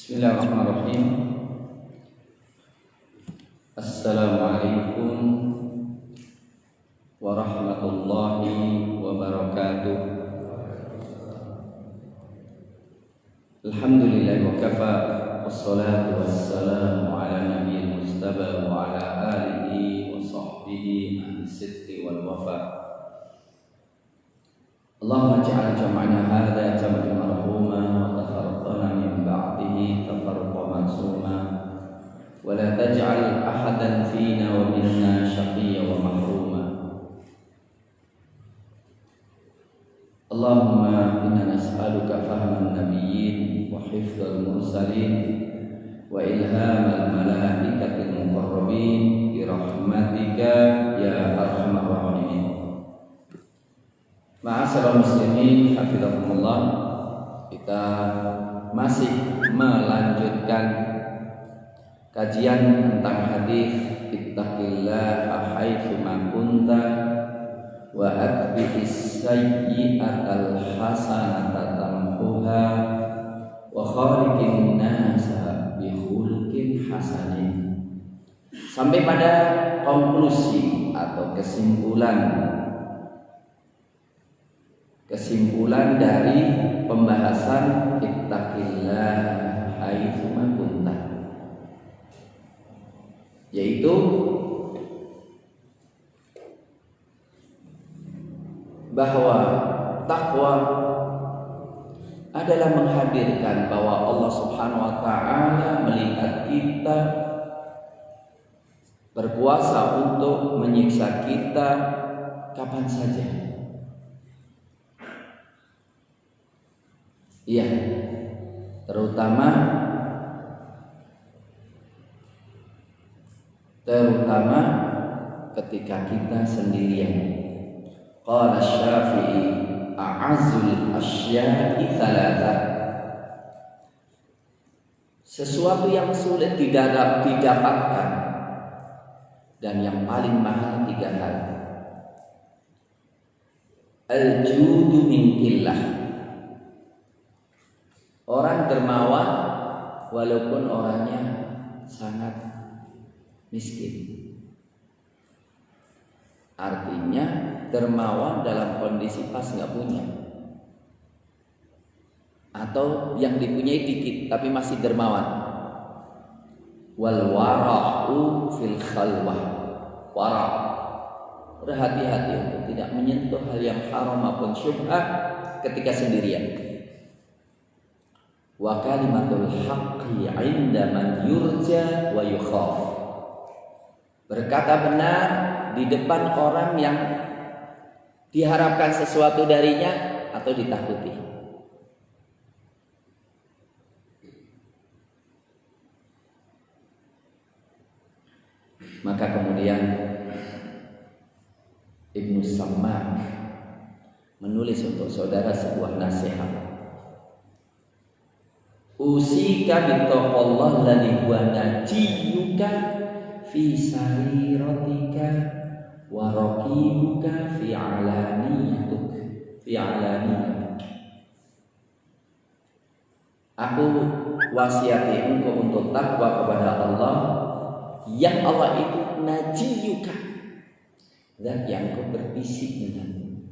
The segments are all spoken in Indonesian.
Bismillahirrahmanirrahim. Assalamualaikum warahmatullahi wabarakatuh. Alhamdulillah wa kafa, wassalatu wassalamu ala nabiyil mustafa wa ala alihi wa sahbihi al-sidqi wal wafa. Allahumma ja'al jam'ana hadha jam'an marhuma wa tafarraqana min ba'dihi tafarruqan mansuma wa la taj'al ahadan fina wa minna shaqiyyan wa mahruma. Allahumma inna nas'aluka fahman nabiyyin wa hifdzal mursalin wa ilhamal malaikatil muqarrabin bi rahmatika ya arhamar rahimin. Ma'asyiral muslimin, hafizakumullah. Kita masih melanjutkan kajian tentang hadis ittaqillaha haitsu ma kunta wa atbi'is sayyi'atal hasanata tamhuha wa khaliqin nasa bi khuluqin hasanin. Sampai pada konklusi atau kesimpulan dari pembahasan ittaqillah haitsu ma kunta, yaitu bahwa takwa adalah menghadirkan bahwa Allah Subhanahu wa taala melihat kita, berkuasa untuk menyiksa kita kapan saja. Iya, terutama ketika kita sendirian. Qala Syafi'i a'azzul asya'i thalatha. Sesuatu yang sulit didapatkan dan yang paling mahal 3 hal. Al-judu min qillah. Orang dermawan walaupun orangnya sangat miskin. Artinya dermawan dalam kondisi pas nggak punya, atau yang dipunyai dikit tapi masih dermawan. Wal wara'u fil khalwah. Wara', berhati-hati untuk tidak menyentuh hal yang haram maupun syubhat ketika sendirian. Wa kalimatul haqqi 'inda man yurja wa yukhaf. Berkata benar di depan orang yang diharapkan sesuatu darinya atau ditakuti. Maka kemudian Ibnu Sammak menulis untuk saudara sebuah nasihat. Usika bittaqwallah alladhi huwa najiyuka fi sariratika wa raqibuka fi alaniyatik. Aku wasiati engkau untuk takwa kepada Allah, yang Allah itu najiyuka, zat yang engkau berbisik denganmu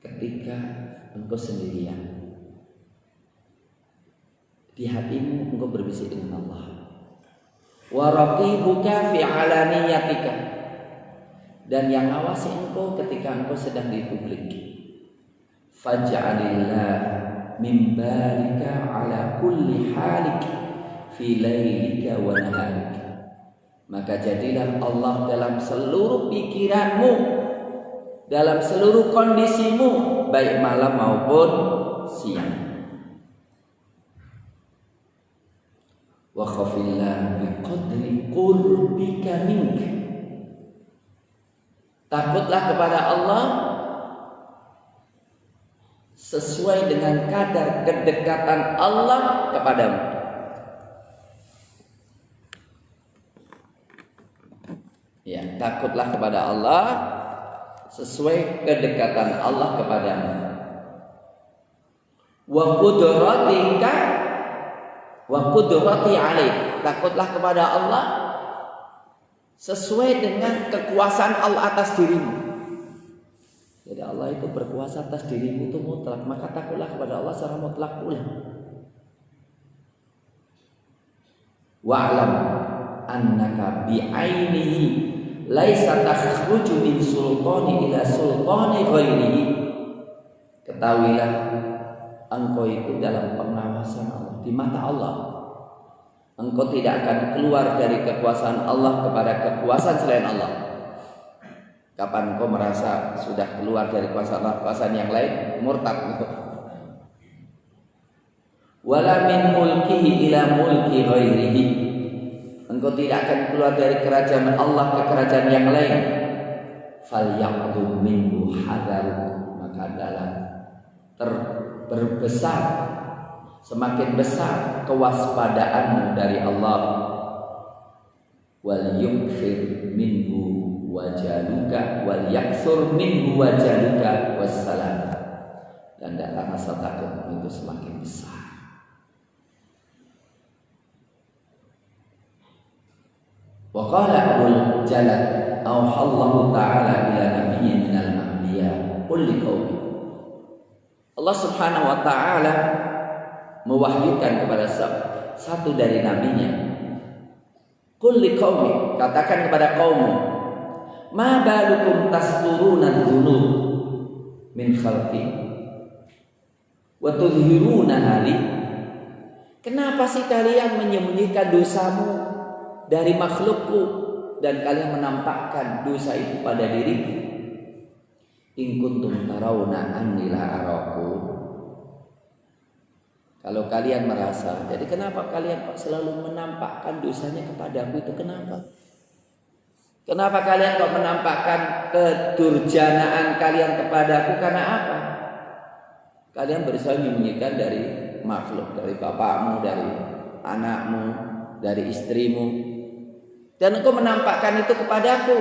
ketika engkau sendirian. Di hatimu engkau berbisik dengan Allah. Wa raqibuka fi alaniyatika, dan yang ngawasi engkau ketika engkau sedang di publik. Faj'alillah min balika ala kulli halik fi lailika wa naharika. Maka jadilah Allah dalam seluruh pikiranmu, dalam seluruh kondisimu, baik malam maupun siang. Wa khafillah biqadri qurbika mink. Takutlah kepada Allah sesuai dengan kadar kedekatan Allah kepadamu. Ya, takutlah kepada Allah sesuai kedekatan Allah kepadamu. wa qudratika wa qudrati alaik. Takutlah kepada Allah sesuai dengan kekuasaan Allah atas dirimu. Jadi Allah itu berkuasa atas dirimu itu mutlak, maka takutlah kepada Allah secara mutlak pula. Wa'lam annaka bi'ainihi laisa takhruju min sultani ila sultani ghairihi. Ketahuilah engkau itu dalam pengawasan Allah, di mata Allah. Engkau tidak akan keluar dari kekuasaan Allah kepada kekuasaan selain Allah. Kapan engkau merasa sudah keluar dari kekuasaan yang lain, murtad. Wala min mulkihi ila mulki ghairihi. Engkau tidak akan keluar dari kerajaan Allah ke kerajaan yang lain. Falyaqdu minhu hadaru. Maka adalah berbesar, semakin besar kewaspadaanmu dari Allah. Wal yukfir minhu wajaluka wal yaksur minhu wajaluka wassalam. Dan hendaklah rasa takutmu itu semakin besar. Wa qala Abul Jalal auhallahu ta'ala ila nabiyyin minal anbiya qul liqaumi. Allah Subhanahu wa taala mewahyukan kepada satu dari nabinya. Qul liqaumi, katakan kepada kaummu, ma balukum tasturuna dzunub min khalqi wa tudhhiruna hali. Kenapa sih kalian menyembunyikan dosamu dari makhlukku dan kalian menampakkan dosa itu pada diriku? In kuntum tarawna anni la araku. Kalau kalian merasa, jadi kenapa kalian kok selalu menampakkan dosanya kepadaku itu kenapa? Kenapa kalian kok menampakkan kedurjanaan kalian kepadaku karena apa? Kalian berusaha menyembunyikan dari makhluk, dari bapakmu, dari anakmu, dari istrimu. Dan engkau menampakkan itu kepadaku.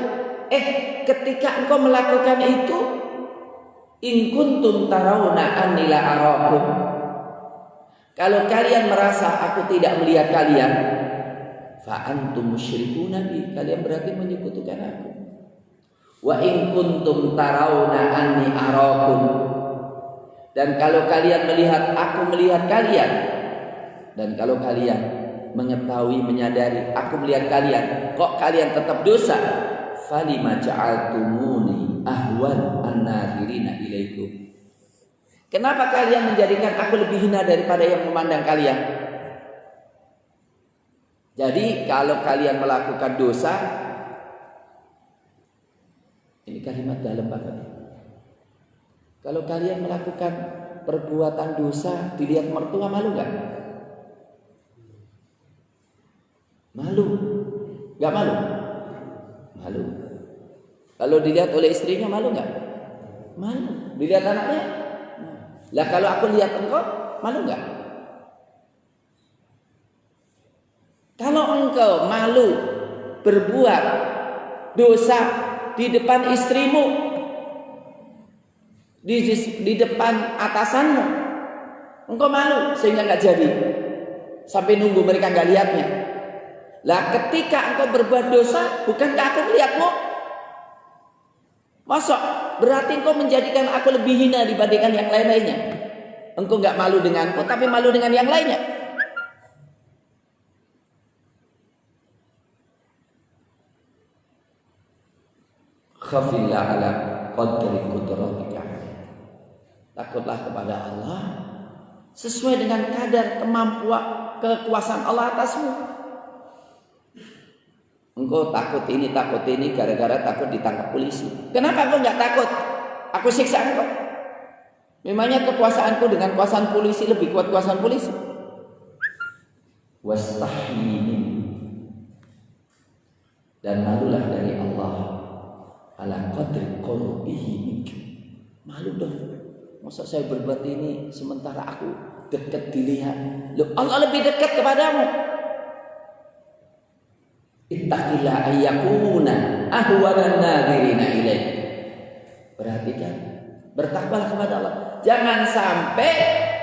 Ketika engkau melakukan itu, in kuntum tarawna anni la arakum. Kalau kalian merasa aku tidak melihat kalian, fa antum musyrikuna bi, kalian berarti menyekutukan aku. Wa in kuntum tarawna anni arakum, dan kalau kalian melihat aku melihat kalian, dan kalau kalian mengetahui menyadari aku melihat kalian, kok kalian tetap dosa, falima ja'altumuni ahwan an-nadhirina ilaikum. Kenapa kalian menjadikan aku lebih hina daripada yang memandang kalian? Jadi kalau kalian melakukan dosa, ini kalimat dalam banget. Kalau kalian melakukan perbuatan dosa, dilihat mertua, malu nggak? Malu, nggak malu? Malu. Kalau dilihat oleh istrinya, malu nggak? Malu. Dilihat anaknya? Lah kalau aku lihat engkau, malu nggak? Kalau engkau malu berbuat dosa di depan istrimu, di depan atasanmu, engkau malu sehingga nggak jadi, sampai nunggu mereka nggak lihatnya. Lah ketika engkau berbuat dosa, bukankah aku melihatmu? Masa berarti engkau menjadikan aku lebih hina dibandingkan yang lain-lainnya? Engkau nggak malu denganku, tapi malu dengan yang lainnya. Khafillah ala qadri qudratika. Takutlah kepada Allah sesuai dengan kadar kemampuan kekuasaan Allah atasmu. Engkau takut ini gara-gara takut ditangkap polisi. Kenapa engkau nggak takut? Aku siksa engkau. Memangnya kekuasaanku dengan kuasaan polisi lebih kuat kuasaan polisi? Wastahini, dan malulah dari Allah ala qadri qurbihi. Malu dong. Masa saya berbuat ini sementara aku dekat dilihat? Loh, Allah lebih dekat kepadamu. Ittaqillah ayyakuna ahwanan nadhirina ilaih. Perhatikan, bertakwalah kepada Allah. Jangan sampai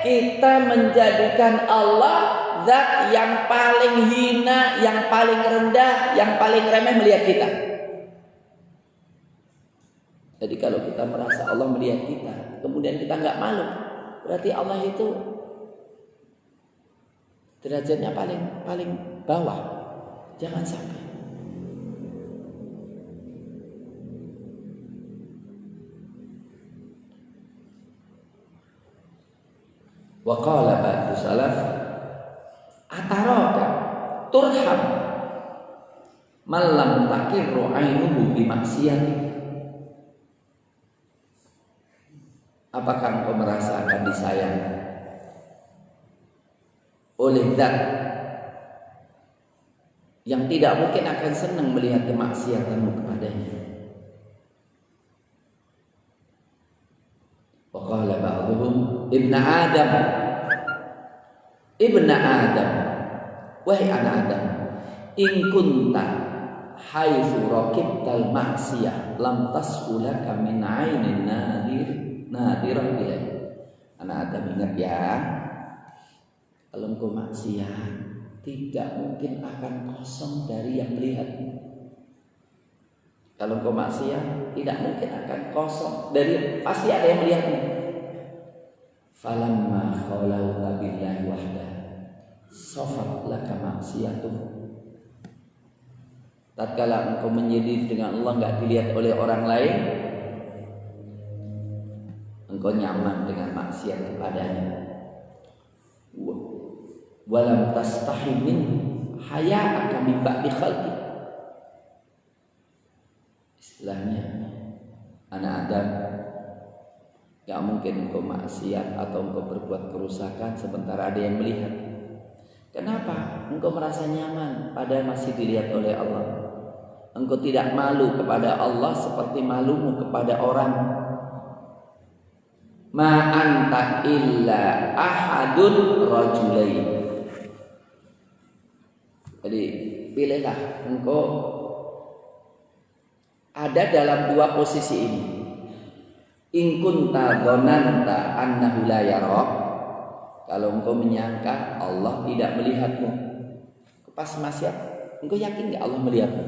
kita menjadikan Allah zat yang paling hina, yang paling rendah, yang paling remeh melihat kita. Jadi kalau kita merasa Allah melihat kita, kemudian kita nggak malu, berarti Allah itu derajatnya paling bawah. Jangan sampai. Wa qala ba'du salaf ataraka turham man lam taqirru 'ainuhu bi maksiati. Apakah engkau merasa akan disayang oleh zat yang tidak mungkin akan senang melihat kemaksiatanmu kepadanya? Wa qala ba'duhum ibna Adam, wahai anak Adam, in kunta haitsu raqibtal maksiyah lam tasfulaka min 'ainin nadirah ilaih. Anak Adam, ingat ya, kalau engkau maksiat tidak mungkin akan kosong dari yang melihatmu. Kalau engkau maksiat tidak mungkin akan kosong dari, pasti ada yang melihatmu. Falamma khalauta billahi wahda safat laka maksiyatuh. Tatkala engkau menyendiri dengan Allah, enggak dilihat oleh orang lain, engkau nyaman dengan maksiat kepadanya. Walam tastahi min haya'aka min ba'di khalqi. Istilahnya, anak Adam, gak mungkin engkau maksiat atau engkau berbuat kerusakan sementara ada yang melihat. Kenapa? Engkau merasa nyaman pada masih dilihat oleh Allah. Engkau tidak malu kepada Allah seperti malumu kepada orang. Ma anta illa ahadun rajulain. Jadi pilihlah, engkau ada dalam dua posisi ini. In kunta dhananta annahu la yarak, kalau engkau menyangka Allah tidak melihatmu pas maksiat, engkau yakin enggak Allah melihatmu?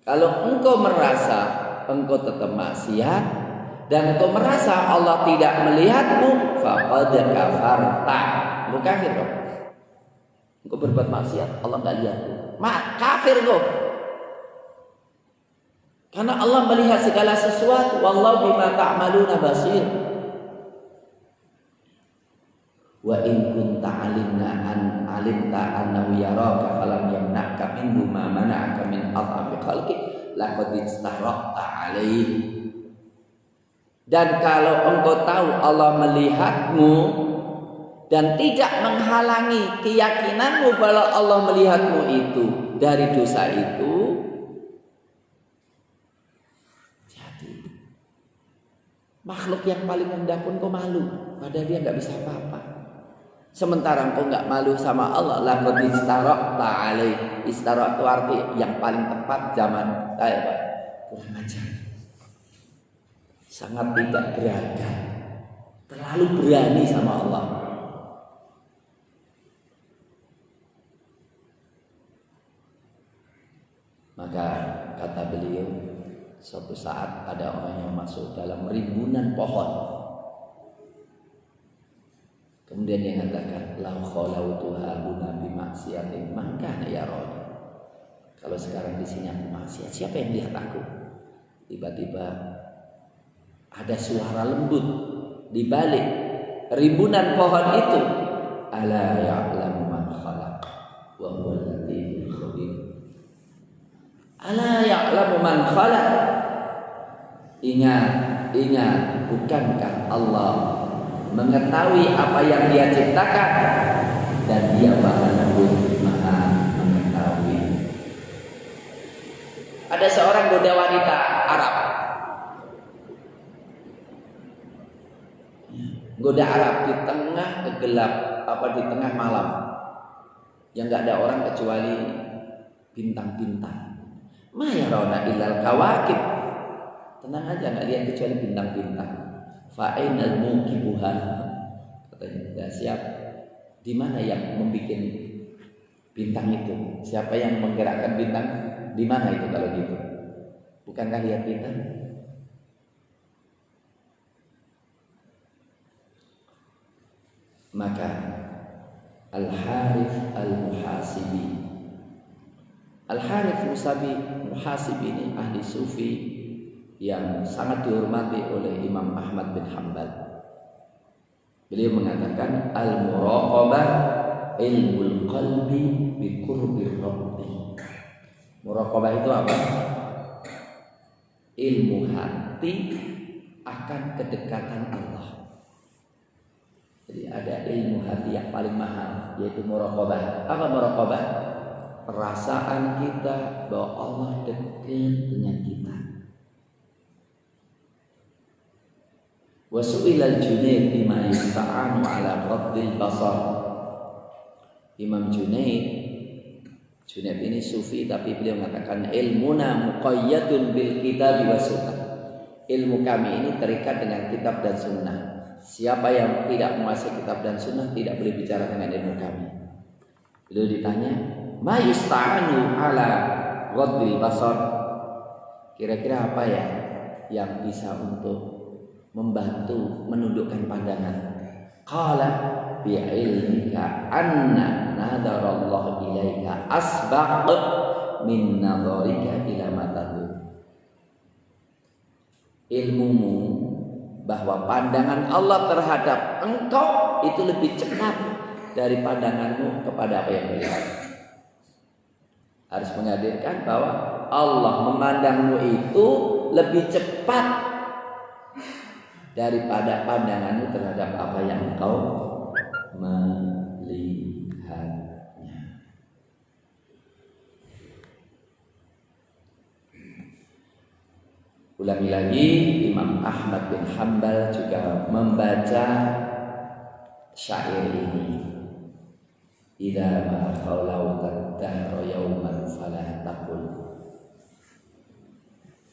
Kalau engkau merasa engkau tetap maksiat dan engkau merasa Allah tidak melihatmu, faqad kafarta, engkau kafir dong. Engkau berbuat maksiat, Allah enggak lihat, kafir engkau. Karena Allah melihat segala sesuatu. Wallahu bima ta'maluna basir. Wa in kunta alimta annahu yaraka falam yamna'ka minhu ma mana'aka min adhafi khalqi laqad istaraqta alaihi. Dan kalau engkau tahu Allah melihatmu dan tidak menghalangi keyakinanmu bahwa Allah melihatmu itu dari dosa itu, makhluk yang paling rendah pun kau malu, padahal dia nggak bisa apa-apa. Sementara kau nggak malu sama Allah, laqad istaraqta alaihi. Istaraq itu arti yang paling tepat zaman saya, Pak. Kurang ajar. Sangat tidak beragam. Terlalu berani sama Allah. Maka kata beliau, suatu saat ada orang yang masuk dalam rimbunan pohon. Kemudian dia mengatakan, "Lau khalautu hahuna bi maksiatin maka ya Rabb." Kalau sekarang di sini aku maksiat, siapa yang lihat aku? Tiba-tiba ada suara lembut di balik rimbunan pohon itu. Ala ya'lamu man khalaq wa huwal latiful khabir. Ala ya'lamu man khalaq. Ingat, bukankah Allah mengetahui apa yang Dia ciptakan, dan Dia Maha Lembut, Maha mengetahui. Ada seorang goda wanita Arab. Goda Arab di tengah gelap, di tengah malam, yang nggak ada orang kecuali bintang-bintang. Ma yarawna illal kawakib. Tenang aja, nggak lihat kecuali bintang-bintang. Fa'inal muqibuha. Katanya tidak siap. Di mana yang membuat bintang itu? Siapa yang menggerakkan bintang? Di mana itu kalau gitu? Bukankah lihat bintang? Maka Al-Harith Al-Muhasibi, Al-Harith Muhasibi ini ahli sufi yang sangat dihormati oleh Imam Ahmad bin Hanbal. Beliau mengatakan al-muraqabah ilmul qalbi bi qurbi rabbi. Muraqabah itu apa? Ilmu hati akan kedekatan Allah. Jadi ada ilmu hati yang paling mahal, yaitu muraqabah. Apa muraqabah? Perasaan kita bahwa Allah dekat dengan kita. Wa su'ila al-Junayd bima yasta'anu ala ghaddil basar. Imam Junayd ini sufi, tapi beliau mengatakan ilmuna muqayyadun bil kitab wa sunnah. Ilmu kami ini terikat dengan kitab dan sunnah. Siapa yang tidak menguasai kitab dan sunnah tidak boleh bicara dengan ilmu kami. Beliau ditanya, ma yusta'anu ala ghaddil basar. Kira-kira apa ya yang bisa untuk membantu menundukkan pandangan? Qala bi ilmika anna nadarallahu ilaika asbaq min nadharika ila matadu. Ilmumu bahwa pandangan Allah terhadap engkau itu lebih cepat dari pandanganmu kepada apa yang melihat. Harus menghadirkan bahwa Allah memandangmu itu lebih cepat daripada pandanganmu terhadap apa yang engkau melihatnya. Ulangi lagi, Imam Ahmad bin Hanbal juga membaca syair ini. Idza ma khawlauta dahra yawman fala taqul.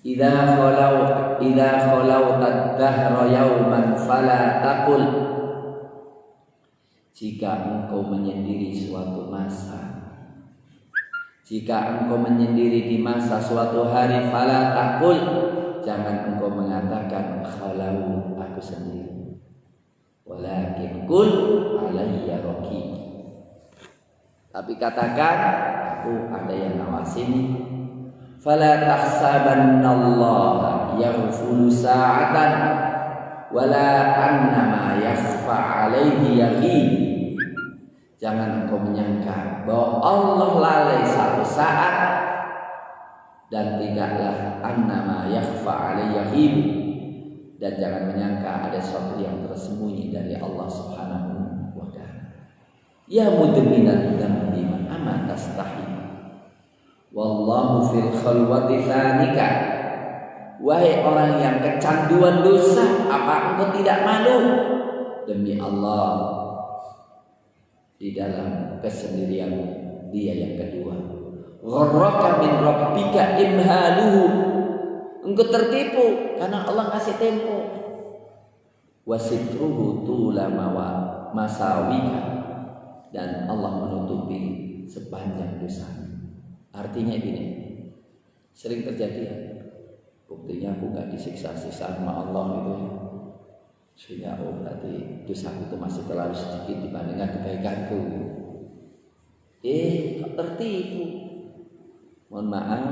Idza khawlauta dahra yawman fala taqul. Jika engkau menyendiri suatu masa, jika engkau menyendiri di masa suatu hari, fala taqul, jangan engkau mengatakan khalau, aku sendiri. Walakin kul alayya raqib. Tapi katakan aku ada yang ngawasini. Fala tahsabannallaha yaghfulu sa'atan wala annama yakhfa alaihi yaqin. Jangan engkau menyangka bahwa Allah lalai satu saat, dan tidaklah annama yakhfa alaihi yaqin, dan jangan menyangka ada sesuatu yang tersembunyi dari Allah Subhanahu wa ta'ala. Ya mudminan dzambi amma tastahi wallahu fil khalwati thanika. Wahai orang yang kecanduan dosa, apa engkau tidak malu? Demi Allah, di dalam kesendirian dia yang kedua. Gharraka min rabbika imhaluhu. Engkau tertipu karena Allah kasih tempo. Wasitruhu tulama masawika. Dan Allah menutupi sepanjang dosa. Artinya gini, sering terjadi ya. Buktinya aku gak disiksa-siksa sama Allah gitu ya. Sehingga berarti dosa itu masih terlalu sedikit dibandingkan kebaikanku. Kok tertipu? Mohon maaf.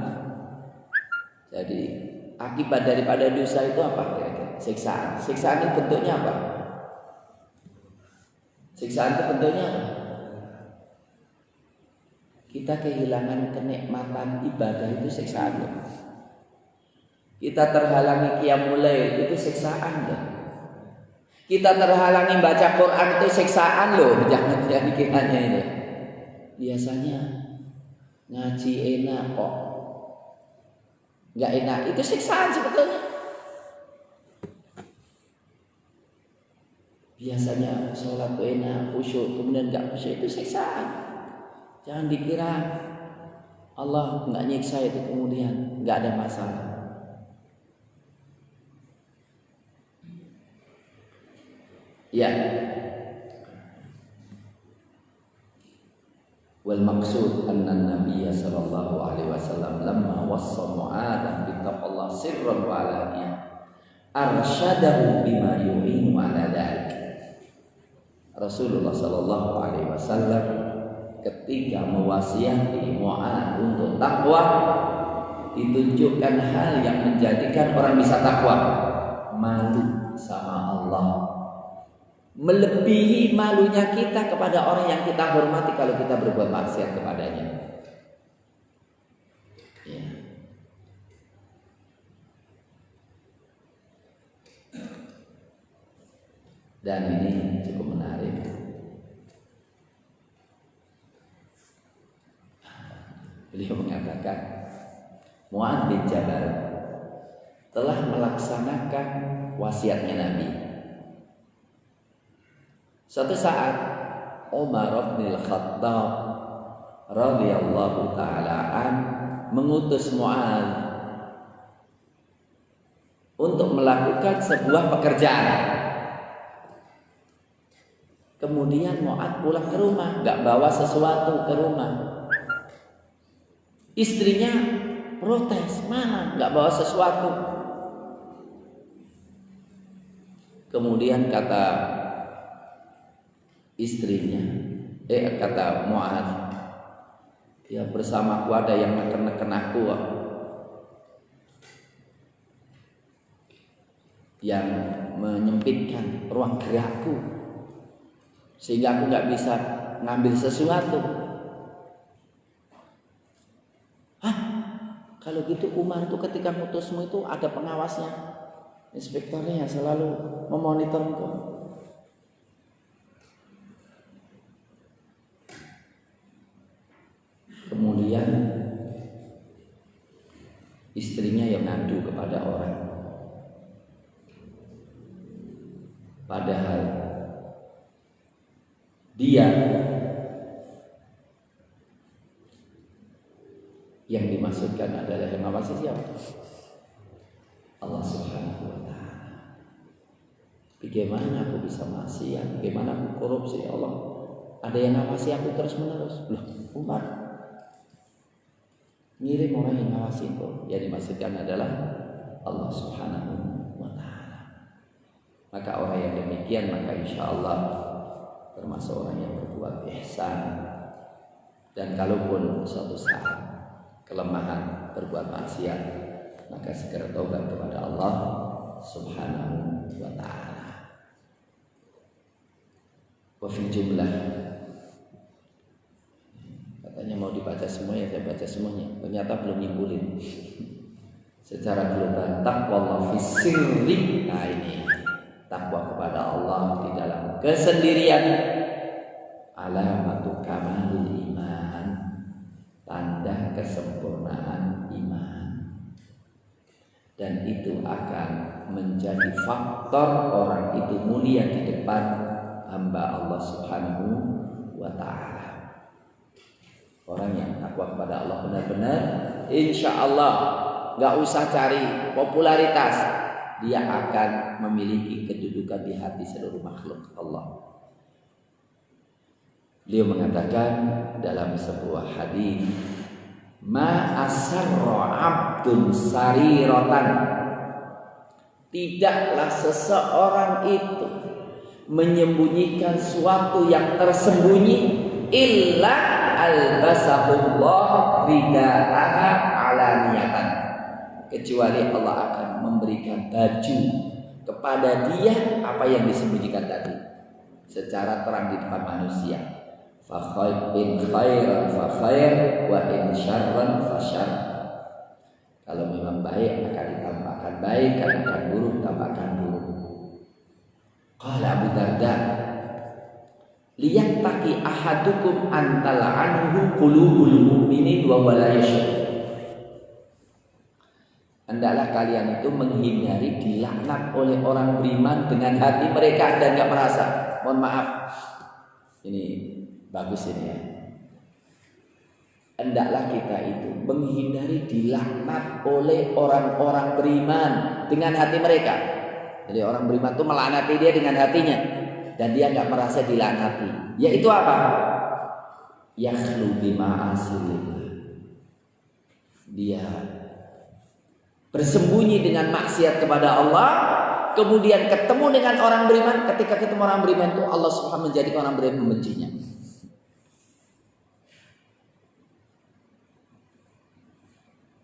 Jadi akibat daripada dosa itu apa kira-kira? Siksaan. Siksaan itu bentuknya apa? Siksaan itu bentuknya apa? Kita kehilangan kenikmatan ibadah, itu siksaan loh. Kita terhalangi qiyamul lail, itu siksaan loh. Kita terhalangi baca Quran, itu siksaan loh. Jangan dikiranya ini. Biasanya ngaji enak kok, nggak enak, itu siksaan sebetulnya. Biasanya sholat enak, khusyuk, kemudian nggak khusyuk, itu siksaan. Jangan dikira Allah nggak nyiksa itu kemudian nggak ada masalah. Ya, Wal maksud anna Nabiy sallallahu alaihi wasallam lamma wassa Mu'adz bi taqwallah sirran wa alaniyah arsyadahu bima yu'inu ala dzalik. Rasulullah sallallahu alaihi wasallam ketika mewasiati Mu'adz untuk takwa, ditunjukkan hal yang menjadikan orang bisa takwa, malu sama Allah, melebihi malunya kita kepada orang yang kita hormati kalau kita berbuat maksiat kepadanya. Ya. Dan ini cukup menarik. Beliau mengatakan Mu'adz bin Jabal telah melaksanakan wasiatnya Nabi. Suatu saat Umar bin Khattab radhiyallahu taala an mengutus Mu'adz untuk melakukan sebuah pekerjaan. Kemudian Mu'adz pulang ke rumah, nggak bawa sesuatu ke rumah. Istrinya protes, mana nggak bawa sesuatu. Kemudian kata istrinya, kata Mu'adz, ya bersamaku ada yang neken-neken aku, yang menyempitkan ruang gerakku, sehingga aku nggak bisa ngambil sesuatu. Hah? Kalau gitu Umar itu ketika mutusmu itu ada pengawasnya, inspektornya yang selalu memonitor engkau. Kemudian istrinya yang ngadu kepada orang, padahal dia yang dimaksudkan adalah yang mengawasi siapa? Allah Subhanahu wa ta'ala. Bagaimana aku bisa maksiat? Bagaimana aku korupsi? Allah, ada yang ngawasi aku terus menerus. Loh, Umar ngirim orang yang ngawasi kok. Yang dimaksudkan adalah Allah Subhanahu wa ta'ala. Maka orang yang demikian, maka insya Allah termasuk orang yang berbuat ihsan. Dan kalaupun suatu saat kelemahan berbuat maksiat, maka segera taubat kepada Allah Subhanahu wa ta'ala. Wa fil jumlah, katanya mau dibaca semuanya, saya baca semuanya, ternyata belum nyimpulin. Secara global, taqwallah fi sirri. Nah ini takwa kepada Allah di dalam kesendirian, alamatu kamalil iman, tanda kesempurnaan iman. Dan itu akan menjadi faktor orang itu mulia di depan hamba Allah Subhanahu wa ta'ala. Orang yang takwa kepada Allah benar-benar, insya Allah gak usah cari popularitas, dia akan memiliki kedudukan di hati seluruh makhluk Allah. Beliau mengatakan dalam sebuah hadis, ma asarra abdun sariratan, tidaklah seseorang itu menyembunyikan suatu yang tersembunyi, illa albasahullah ridaaha alaniyatan, kecuali Allah akan memberikan baju kepada dia apa yang disembunyikan tadi secara terang di depan manusia. Fa in khairan fa khair wa in syarran fa syarr. Kalau memang baik akan ditambahkan baik, kalau akan buruk tambahkan buruk. Qala Abu Darda, liyattaqi ahadukum antala anhu qulubul mu'minin wa la yashur. Hendaklah kalian itu menghindari dilaknat oleh orang beriman dengan hati mereka dan enggak merasa. Mohon maaf, ini bagus ini ya. Hendaklah kita itu menghindari dilaknat oleh orang-orang beriman dengan hati mereka. Jadi orang beriman itu melaknati dia dengan hatinya dan dia enggak merasa dilaknati. Yaitu apa? yakhlu bima'asilillah. Dia bersembunyi dengan maksiat kepada Allah, kemudian ketemu dengan orang beriman. Ketika ketemu orang beriman itu Allah Subhanahu menjadikan orang beriman membencinya.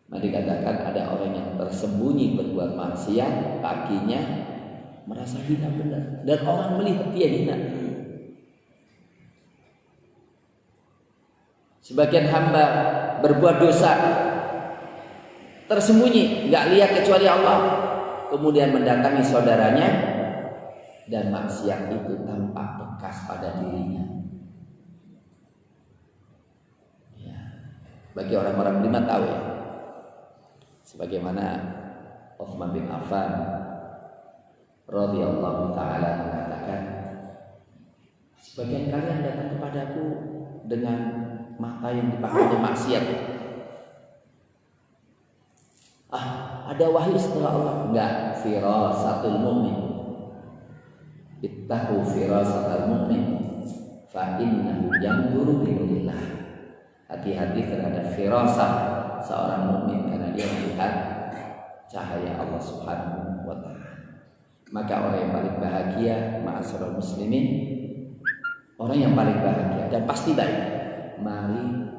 Maka dikatakan ada orang yang tersembunyi berbuat maksiat, kakinya merasa hina benar, dan orang melihat dia hina. Sebagian hamba berbuat dosa tersembunyi, nggak lihat kecuali Allah, kemudian mendatangi saudaranya dan maksiat itu tampak bekas pada dirinya. Ya. Bagi orang-orang beriman tahu ya, sebagaimana Utsman bin Affan radhiyallahu taala mengatakan, sebagian kalian datang kepadaku dengan mata yang dipakainya maksiat. Ada wahyu setelah Allah? Enggak, firasatul mu'min. Ittahu firasatul mu'min fa innahu yanzuru bi nurillah. Hati-hati terhadap firasah seorang mukmin karena dia melihat cahaya Allah Subhanahu wa taala. Maka orang yang paling bahagia, ma'asyiral muslimin, orang yang paling bahagia dan pasti baik, mari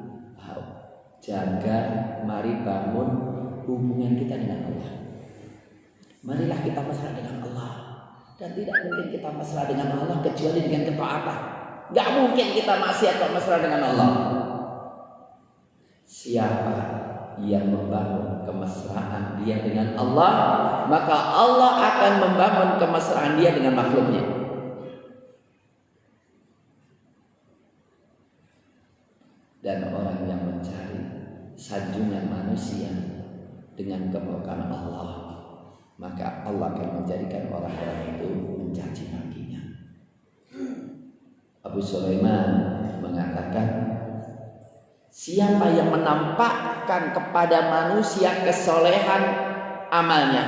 jaga, mari bangun hubungan kita dengan Allah. Marilah kita mesra dengan Allah, dan tidak mungkin kita mesra dengan Allah kecuali dengan ketaatan. Gak mungkin kita maksiat kok mesra dengan Allah. Siapa yang membangun kemesraan dia dengan Allah, maka Allah akan membangun kemesraan dia dengan makhluknya. Dan orang yang mencari sanjungan manusia dengan kemurkaan Allah, maka Allah akan menjadikan orang-orang itu mencaci makinya. Abu Sulaiman mengatakan, siapa yang menampakkan kepada manusia kesolehan amalnya.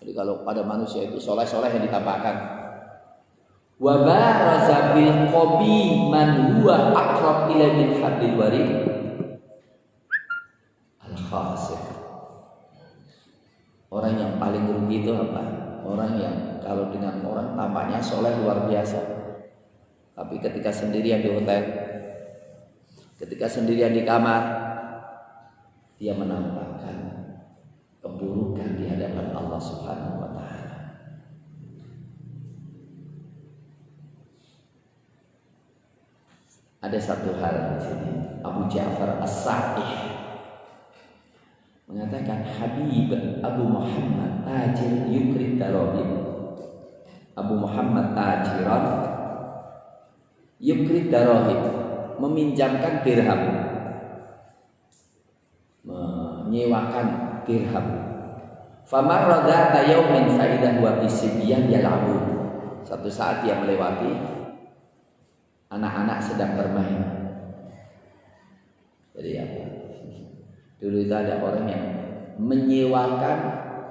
Jadi kalau pada manusia itu soleh-soleh yang ditampakkan. Wa baraza bil qabi man huwa aqrab ila min hablil warid al khasir. Orang yang paling rugi itu apa? Orang yang kalau dengan orang tampaknya soleh luar biasa, tapi ketika sendirian di hotel, ketika sendirian di kamar, dia menampakkan keburukan di hadapan Allah Subhanahu wa taala. Ada satu hal di sini, Abu Ja'far As-Sa'ih mengatakan, Habib Abu Muhammad tajir yukrid darahim. Abu Muhammad tajiran yukrid darahim, meminjamkan dirham, menyewakan dirham. Famarra dzata yaumin fa idza huwa bisibyan yal'abun. Satu saat dia melewati anak-anak sedang bermain. Jadi apa? Dulu itu ada orang yang menyewakan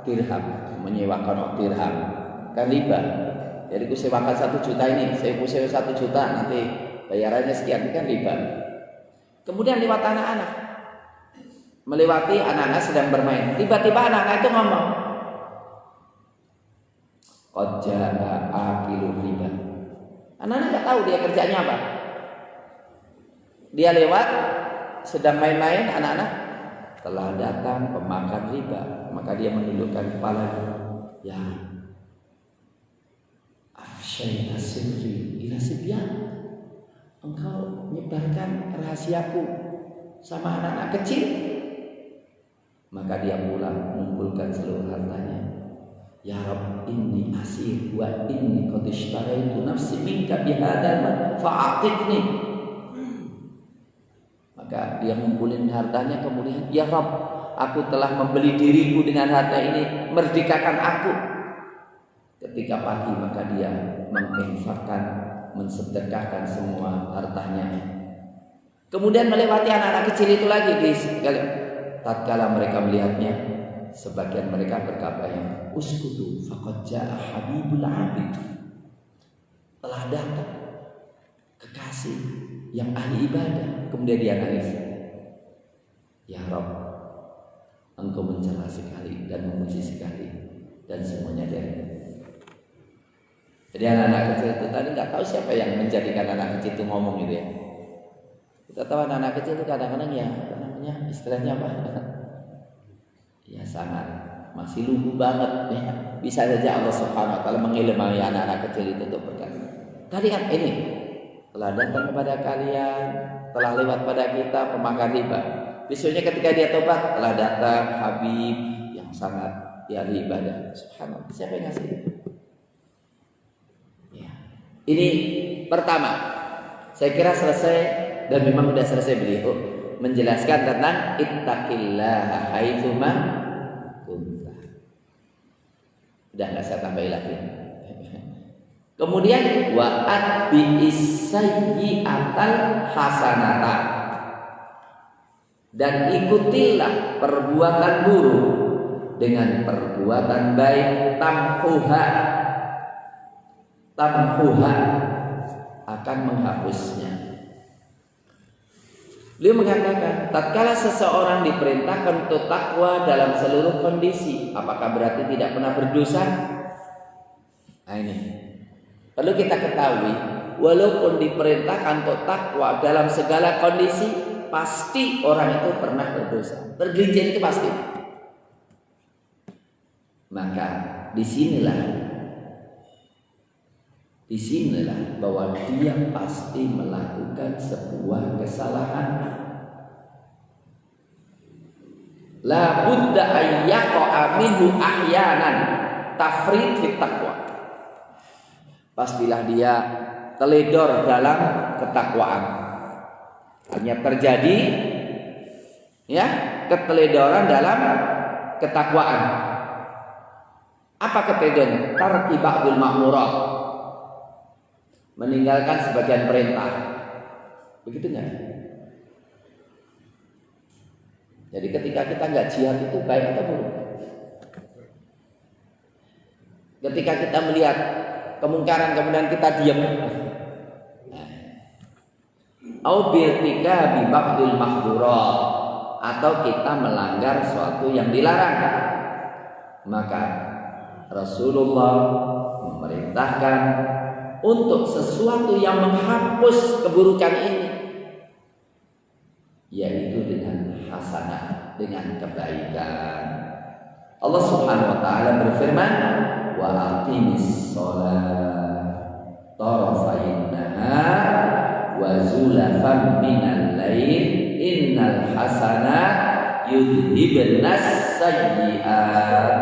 dirham, kan riba. Jadi aku sewakan 1 juta ini, saya sewa 1 juta, nanti bayarannya sekian, kan riba. Kemudian lewat anak-anak, melewati anak-anak sedang bermain. Tiba-tiba anak-anak itu ngomong, qad jaa akilur riba. Anak-anak nggak tahu dia kerjanya apa. Dia lewat sedang main-main, anak-anak, telah datang pemakan riba. Maka dia menundukkan kepalanya, ya afshaina sirri ila sibyan, engkau menyebarkan rahasiaku sama anak-anak kecil. Maka dia pulang mengumpulkan seluruh hartanya. Ya Rabb, inni asir wa inni qad ishtaraitu nafsi minka bihadzal fa'aqiqni. Maka dia mengumpulkan hartanya, kemudian, ya Rabb, aku telah membeli diriku dengan harta ini, merdekakan aku. Ketika pagi maka dia menginfakkan, mensedekahkan semua hartanya. Kemudian melewati anak-anak kecil itu lagi. Tatkala mereka melihatnya, sebagian mereka berkata, uskutu faqad jaa habibul abid. Telah datang kekasih yang ahli ibadah, kemudian dia nangis. Ya Rabb, Engkau mencela sekali dan memuji sekali, dan semuanya dari. Jadi anak-anak kecil itu tadi nggak tahu siapa yang menjadikan anak kecil itu ngomong gitu ya. Kita tahu anak-anak kecil itu kadang-kadang ya apa namanya, istilahnya apa? Ya sangat masih lugu banget ya. Bisa saja Allah Subhanahu wa taala mengilhami anak-anak kecil itu untuk berkata, tadi kan ini telah datang kepada kalian, telah lewat pada kita pemakan riba. Besoknya ketika dia tobat, telah datang Habib yang sangat ahli ibadah. Subhanallah, siapa yang ngasih? Ya. Ini pertama, saya kira selesai dan memang sudah selesai beliau menjelaskan tentang ittaqillaha haitsuma kunta. Udah nggak saya tambahin lagi. Kemudian wa atbi'is sayyi'atal hasanata, dan ikutilah perbuatan buruk dengan perbuatan baik. Tamhuha akan menghapusnya. Beliau mengatakan, tatkala seseorang diperintahkan untuk takwa dalam seluruh kondisi, apakah berarti tidak pernah berdosa? Nah ini perlu kita ketahui, walaupun diperintahkan untuk takwa dalam segala kondisi, pasti orang itu pernah berdosa. Tergelincir itu pasti. Maka disinilah bahwa dia pasti melakukan sebuah kesalahan. La budda ayyaqa'a minhu ahyanan tafrid fit taqwa. Pastilah dia teledor dalam ketakwaan. Hanya terjadi ya keteledoran dalam ketakwaan. Apa keteledoran? Tarki ba'dul ma'murat, meninggalkan sebagian perintah. Begitu enggak? Jadi ketika kita enggak jihad itu baik atau buruk? Ketika kita melihat kemungkaran kemudian kita diam. Au birtika bi ba'dil mahdurat, atau kita melanggar suatu yang dilarang. Maka Rasulullah memerintahkan untuk sesuatu yang menghapus keburukan ini, yaitu dengan hasanah, dengan kebaikan. Allah Subhanahu wa taala berfirman, wa aqimis shalah tarafayn nahar wa zulafan minal lail innal hasanat yudhibnas sayyi'at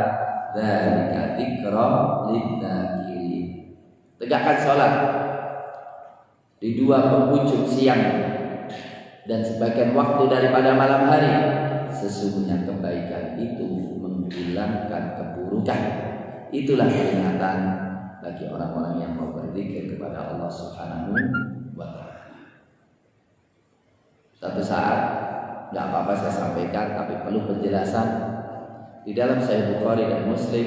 dzalika dzikra lidzakirin. Tegakkan sholat di dua penghujung siang dan sebagian waktu daripada malam hari. Sesungguhnya kebaikan itu menghilangkan keburukan. Itulah peringatan bagi orang-orang yang mau berzikir kepada Allah Subhanahu wa ta'ala. Satu saat, nggak apa-apa saya sampaikan, tapi perlu penjelasan. Di dalam Sahih Bukhari dan Muslim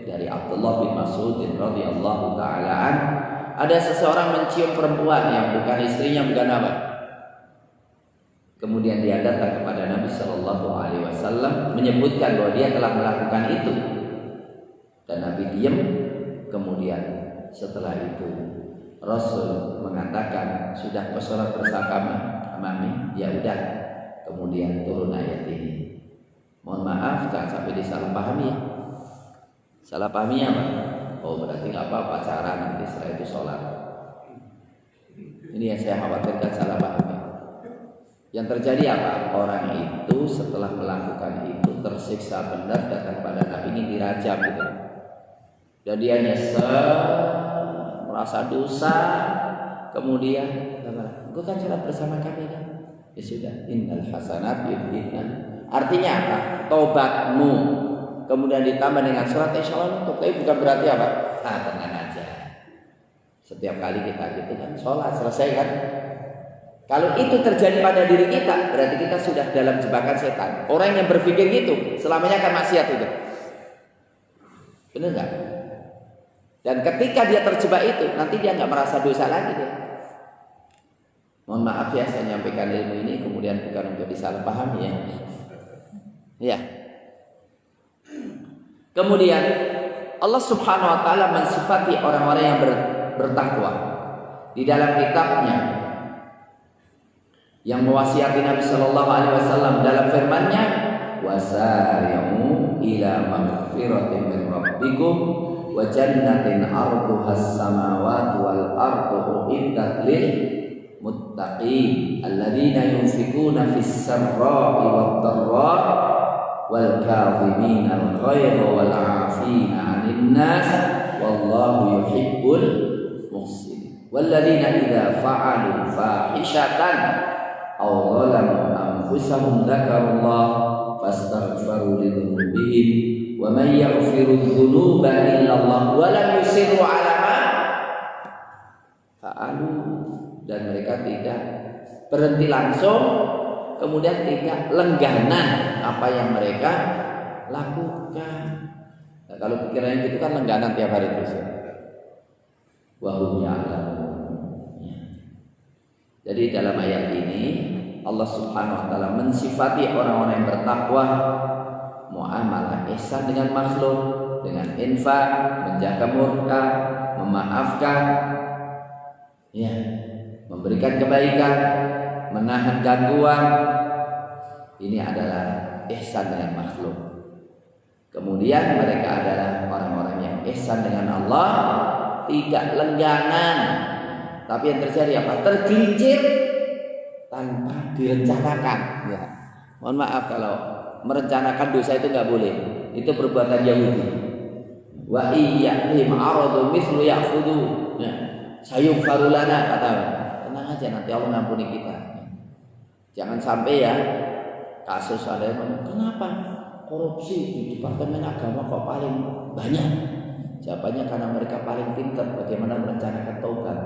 dari Abdullah bin Mas'ud radhiyallahu taala an, ada seseorang mencium perempuan yang bukan istrinya, bukan apa. Kemudian dia datang kepada Nabi Shallallahu Alaihi Wasallam menyebutkan bahwa dia telah melakukan itu, dan Nabi diam. Kemudian setelah itu Rasul mengatakan, sudah kau sholat bersama kami? Ya udah. Kemudian turun ayat ini. Mohon maaf jangan sampai disalah pahami. Salah pahami apa? Oh berarti nggak apa-apa cara nanti setelah itu sholat. Ini yang saya khawatirkan salah pahami. Yang terjadi apa? Orang itu setelah melakukan itu tersiksa benar, datang kepada Nabi ini dirajam gitu. Dan dia nyesel, merasa dosa. Kemudian, gue kan sholat bersama kami kan? Ya sudah, innal hasanat yudhibna. Artinya apa? Tobatmu kemudian ditambah dengan sholat, insya Allah untuk. Tapi bukan berarti apa? Tenang aja. Setiap kali kita gitu kan sholat selesai kan? Kalau itu terjadi pada diri kita, berarti kita sudah dalam jebakan setan. Orang yang berpikir gitu selamanya akan maksiat itu. Benar nggak? Dan ketika dia terjebak itu, nanti dia nggak merasa dosa lagi dia. Mohon maaf ya, saya nyampaikan ilmu ini kemudian bukan untuk disalahpahami ya. Ya. Kemudian Allah Subhanahu wa taala mensifati orang-orang yang bertakwa di dalam kitabnya yang mewasiati Nabi sallallahu alaihi wasallam dalam firman-Nya, wasari'u ila maghfiratin min rabbikum wa jannatin 'arduhas samawati wal ardu uiddat lil muttaqin alladzina yunfikuna fis sarra'i wad dharra'i wal kadhimina al ghayza wal 'afina 'anil nas wallahu yuhibbul muhsinin walladzina idza fa'alu fahishatan aw zalamu anfusahum dzakarullaha fastaghfiru lidzunubihim wa man yaghfiru dzunuba illa Allah wa lam yusirru 'ala ma fa'alu, dan mereka tidak berhenti langsung, kemudian tidak lengganan apa yang mereka lakukan. Nah, kalau pikirannya gitu kan lengganan tiap hari terus ya. Wa hum ya'lamun. Jadi dalam ayat ini Allah Subhanahu wa taala mensifati orang-orang yang bertakwa, muamalah ihsan dengan makhluk, dengan infak, menjaga murka, memaafkan, ya, memberikan kebaikan, menahan gangguan. Ini adalah ihsan dengan makhluk. Kemudian mereka adalah orang-orang yang ihsan dengan Allah, tidak lengganan. Tapi yang terjadi apa? Tergelincir tanpa direncanakan. Ya. Mohon maaf kalau merencanakan dosa itu nggak boleh. Itu perbuatan Yahudi. Wa iyyahim aradu mithlu ya'khudhu. Ya. Sayughfaru lana, kata. Tenang aja, nanti Allah ngampuni kita. Jangan sampai ya kasus ada yang kenapa korupsi di Departemen Agama kok paling banyak? Jawabannya karena mereka paling pintar bagaimana merencanakan taubat.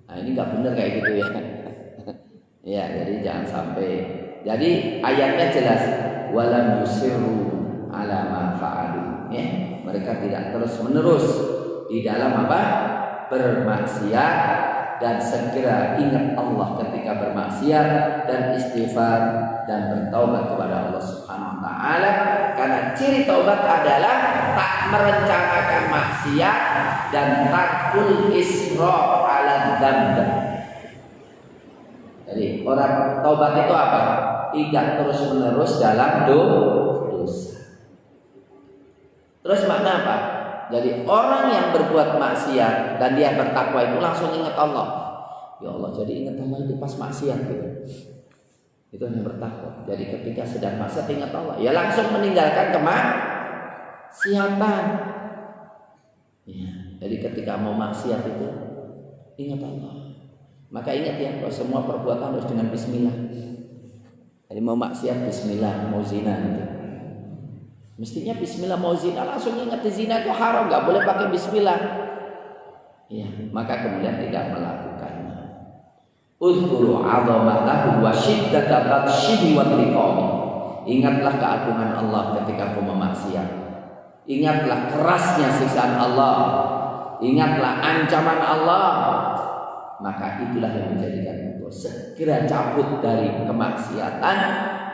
Nah ini nggak benar kayak gitu ya. Ya, jadi jangan sampai. Jadi ayatnya jelas, walam yusirru ala ma fa'alu. Ya, mereka tidak terus menerus di dalam apa? Bermaksiat, dan segera ingat Allah ketika bermaksiat dan istighfar dan bertaubat kepada Allah Subhanahu wa taala, karena ciri taubat adalah tak merencanakan maksiat dan takul isra' ala dzamb. Jadi orang taubat itu apa? Tidak terus-menerus dalam dosa. Terus makna apa? Jadi orang yang berbuat maksiat dan dia bertakwa itu langsung ingat Allah. Ya Allah, jadi ingat Allah itu pas maksiat gitu. Itu yang bertakwa. Jadi ketika sedang maksiat ingat Allah, ya langsung meninggalkan kemaksiatan. Ya, jadi ketika mau maksiat itu ingat Allah. Maka ingat ya, bahwa semua perbuatan harus dengan bismillah. Jadi mau maksiat bismillah, mau zina gitu. Mestinya bismillah, mau zina langsung ingat zina itu haram, nggak boleh pakai bismillah. Ya, maka kemudian tidak melakukannya. Uzkuru 'azamatahu wa syiddata batshihi wa liqami. Ingatlah keagungan Allah ketika kamu memaksiat. Ingatlah kerasnya siksaan Allah. Ingatlah ancaman Allah. Maka itulah yang menjadikan untuk segera cabut dari kemaksiatan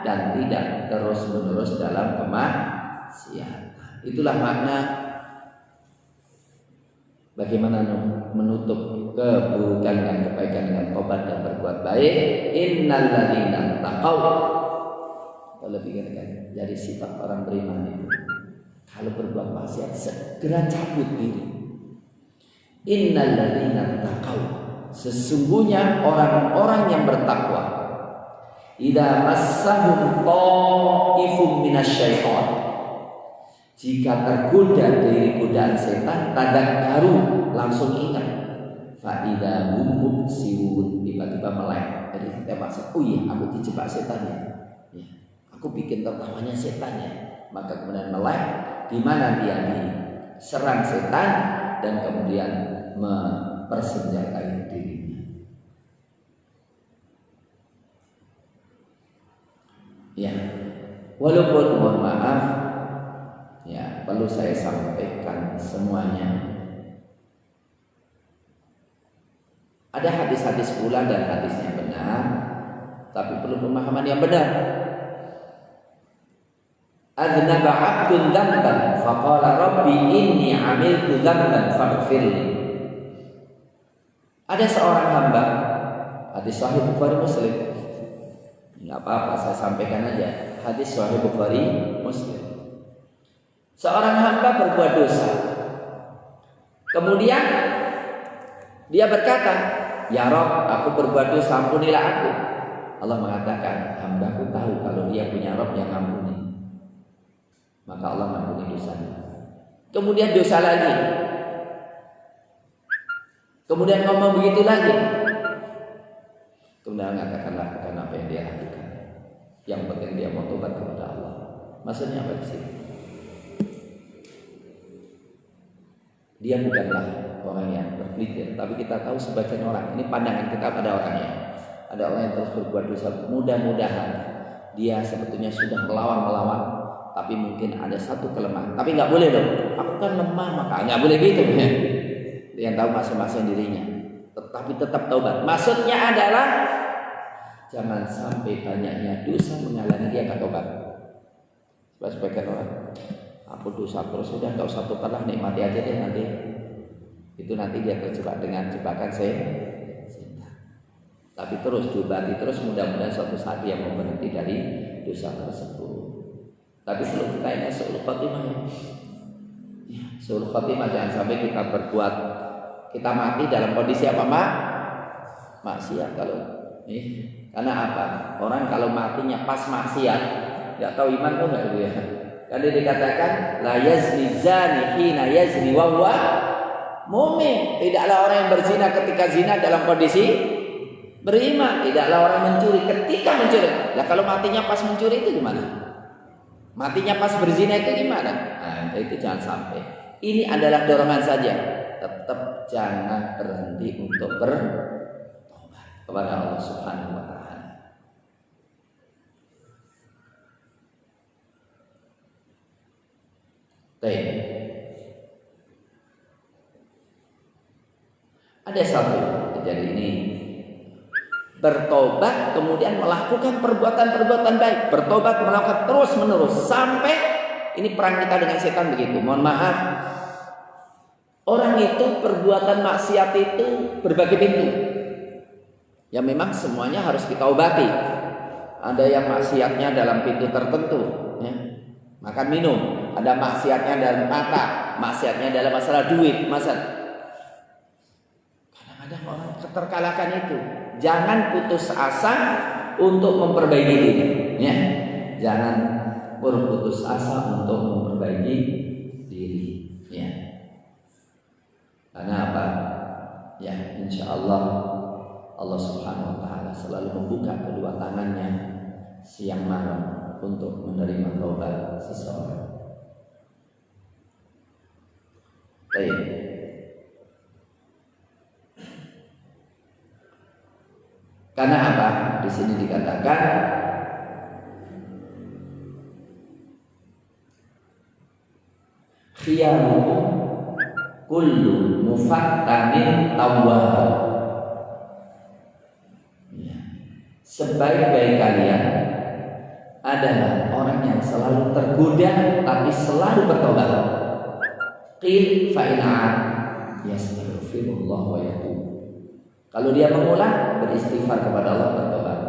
dan tidak terus-menerus dalam kemaksiatan. Itulah makna bagaimana menutup keburukan dengan kebaikan dengan tobat dan berbuat baik. Innal ladzina taqaw, lebih kan jadi sifat orang beriman itu kalau berbuat maksiat segera cabut diri. Innal ladzina taqaw, sesungguhnya orang-orang yang bertakwa, idza massahum ta'ifum minasyaiton, jika tergoda dari godaan setan, tadzakkaru, langsung ingat, fa idza hum mubsirun, tiba-tiba melek. Jadi kita maksud, oh iya aku dijebak setannya, ya, aku bikin tertawanya setannya, maka kemudian melek, di mana dia diserang setan dan kemudian mempersenjatai dirinya. Ya, walaupun mohon maaf, ya perlu saya sampaikan semuanya. Ada hadis-hadis pula dan hadisnya benar, tapi perlu pemahaman yang benar. Adznaba 'abdun dzamban faqala rabbi inni 'amiltu dzamban faghfirli. Ada seorang hamba, hadis sahih Bukhari Muslim. Enggak apa-apa, saya sampaikan aja. Hadis sahih Bukhari Muslim. Seorang hamba berbuat dosa. Kemudian dia berkata, "Ya Rabb, aku berbuat dosa, ampunilah aku." Allah mengatakan, "Hambaku tahu kalau dia punya Rabb yang ampuni." Maka Allah mengampuni dosanya. Kemudian dosa lagi. Kemudian ngomong begitu lagi. Kemudian mengatakan, lakukan apa yang dia lakukan. Yang penting dia mau tobat kepada Allah. Maksudnya apa sih? Dia bukanlah orang yang berpikir, tapi kita tahu sebagian orang. Ini pandangan kita pada orangnya. Ada orang yang terus berbuat dosa. Mudah-mudahan dia sebetulnya sudah melawan, tapi mungkin ada satu kelemahan. Tapi nggak boleh dong. Aku kan lemah, maka nggak boleh gitu. Dia yang tahu masing-masing dirinya. Tetapi tetap taubat. Maksudnya adalah jangan sampai banyaknya dosa menghalangi dia ke taubat. Sebagian orang, aku dosa terus, sudah nggak usah tobat lah, nikmati aja deh nanti. Itu nanti dia terjebak dengan jebakan setan. Tapi terus diobati terus, mudah-mudahan suatu saat dia mau berhenti dari dosa tersebut. Tapi belum kita ingat su'ul khatimah. Ya, su'ul khatimah, jangan sampai kita berbuat, kita mati dalam kondisi apa, maksiat. Karena apa? Orang kalau matinya pas maksiat, nggak tahu iman tuh nggak ya. Kalau dikatakan la yazni zani hina yazni wa huwa mu'min. Tidaklah orang yang berzina ketika zina dalam kondisi beriman. Tidaklah orang mencuri ketika mencuri. Nah, kalau matinya pas mencuri itu gimana? Matinya pas berzina itu gimana? Nah, itu jangan sampai. Ini adalah dorongan saja. Tetap jangan berhenti untuk bertobat kepada Allah Subhanahu wa taala. Baik. Ada satu kejadian ini. Bertobat kemudian melakukan perbuatan-perbuatan baik. Bertobat melakukan terus menerus sampai ini perang kita dengan setan begitu. Mohon maaf, orang itu perbuatan maksiat itu berbagai pintu. Ya memang semuanya harus kita obati. Ada yang maksiatnya dalam pintu tertentu, ya. Makan minum. Ada maksiatnya dalam mata, maksiatnya dalam masalah duit, kadang-kadang orang keterkalahkan itu. Jangan putus asa untuk memperbaiki diri, ya. Jangan berputus asa untuk memperbaiki diri, ya. Karena apa? Ya, insya Allah Allah Subhanahu Wa Taala selalu membuka kedua tangannya siang malam untuk menerima taubat seseorang. Baik. Karena apa? Di sini dikatakan khiyarukum kullu mufattanin tawwab. Ya. Sebaik-baik kalian adalah orang yang selalu tergoda tapi selalu bertobat. Qil fa in 'ad yastaghfirullah wa yatub. Kalau dia mengulang, beristighfar kepada Allah, bertobat.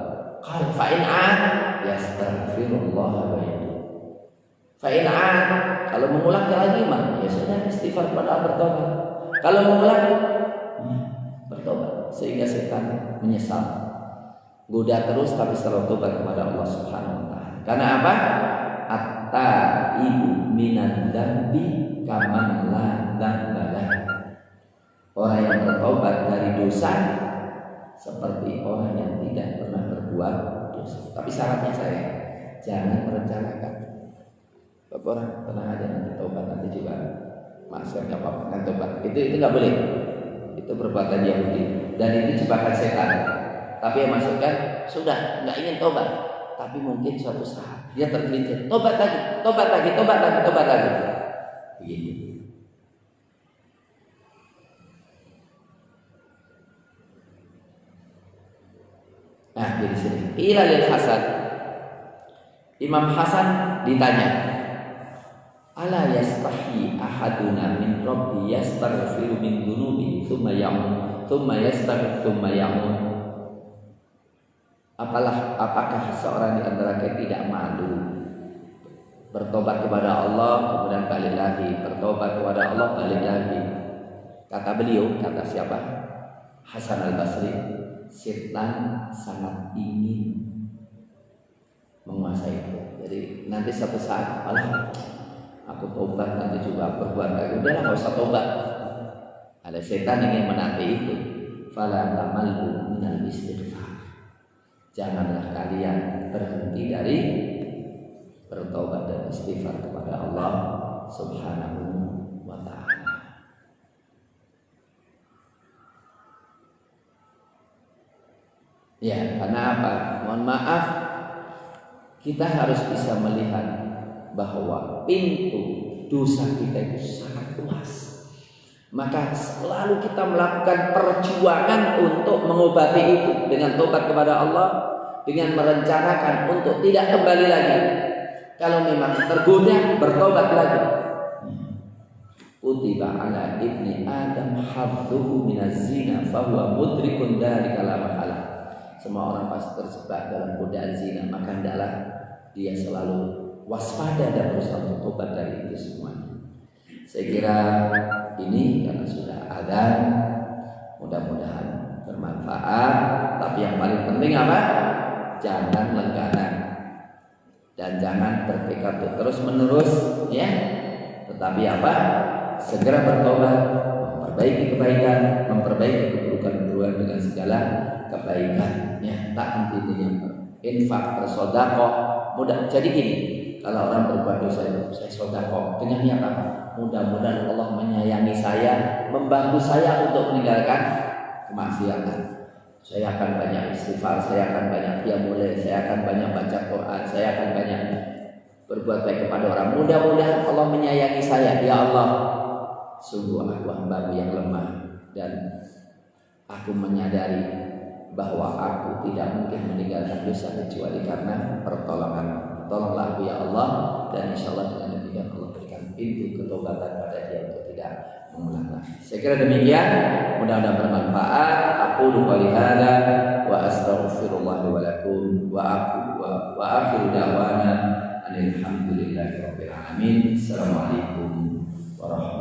Qal fa in 'ad yastaghfirullah wa yatub. Fa in 'ad, kalau mengulang lagi mah ya sudah istighfar kepada Allah, bertobat. Kalau mengulang bertobat sehingga setan menyesal. Goda terus tapi selalu tobat kepada Allah Subhanahu wa taala. Karena apa? At-taibu minan dzambi kaman la dzamba lahu. Orang yang bertobat dari dosa seperti orang yang tidak pernah berbuat dosa. Tapi syaratnya saya jangan merencanakan. Bapak orang tenang aja, nanti tobat, nanti juga maksudnya nggak apa-apa, nanti tobat. Itu nggak boleh. Itu perbuatan Yahudi dan itu jebakan setan. Tapi yang maksudkan sudah nggak ingin tobat, tapi mungkin suatu saat dia tergelincir, tobat lagi, begitu. Nah, jadi sini. Ila lil Hasan. Imam Hasan ditanya, ala yastahi ahaduna min rabbi yastaghfiru min dunubi thumma ya'ud thumma yastaghfir thumma ya'ud. Apakah seorang di antara kita tidak malu bertobat kepada Allah kemudian balik lagi, bertobat kepada Allah balik lagi? Kata beliau, kata siapa? Hasan al-Basri, setan sangat ingin menguasai itu. Jadi nanti suatu saat, malah aku tobat nanti juga berbuat lagi. Udahlah, nggak usah tobat. Ada setan ingin menanti itu. Fala tamallu minal istighfar. Janganlah kalian berhenti dari bertobat dan istighfar kepada Allah Subhanahu wa ta'ala. Ya, karena apa? Mohon maaf, kita harus bisa melihat bahwa pintu dosa kita itu sangat luas. Maka selalu kita melakukan perjuangan untuk mengobati itu dengan tobat kepada Allah, dengan merencanakan untuk tidak kembali lagi. Kalau memang tergoda, bertobat lagi. Kutiba ala ibni Adam hadzuhu minaz zina fahuwa mudrikun dzalika la mahala. Semua orang pasti terjebak dalam godaan zina, maka hendaklah dia selalu waspada dan berusaha untuk tobat dari itu semuanya. Saya kira ini karena sudah adzan, mudah-mudahan bermanfaat. Tapi yang paling penting apa? Jangan lengganan dan jangan bertekad untuk terus menerus, ya. Tetapi apa? Segera bertobat, memperbaiki kebaikan, memperbaiki keburukan-keburukan dengan segala kebaikan. Ya, tak henti-hentinya infak, bersedekah. Mudah. Jadi gini, kalau orang berbuat dosa itu, saya sedekah dengan niat apa? Mudah-mudahan Allah menyayangi saya, membantu saya untuk meninggalkan kemaksiatan. Saya akan banyak istighfar, saya akan banyak qiyamul lail, saya akan banyak baca Quran, saya akan banyak berbuat baik kepada orang. Mudah-mudahan Allah menyayangi saya. Ya Allah, sungguh aku hamba-Mu yang lemah dan aku menyadari bahwa aku tidak mungkin meninggalkan dosa kecuali karena pertolongan. Tolonglah aku ya Allah, dan insya Allah dengan demikian Allah berikan pintu ketobatan pada dia untuk tidak mengulang lagi. Saya kira demikian, mudah-mudahan bermanfaat. Aku qouli hadza wa astaghfirullah wa lakum wa akhiru da'wana alhamdulillahi rabbil alamin. Assalamualaikum warahmatullahi wabarakatuh.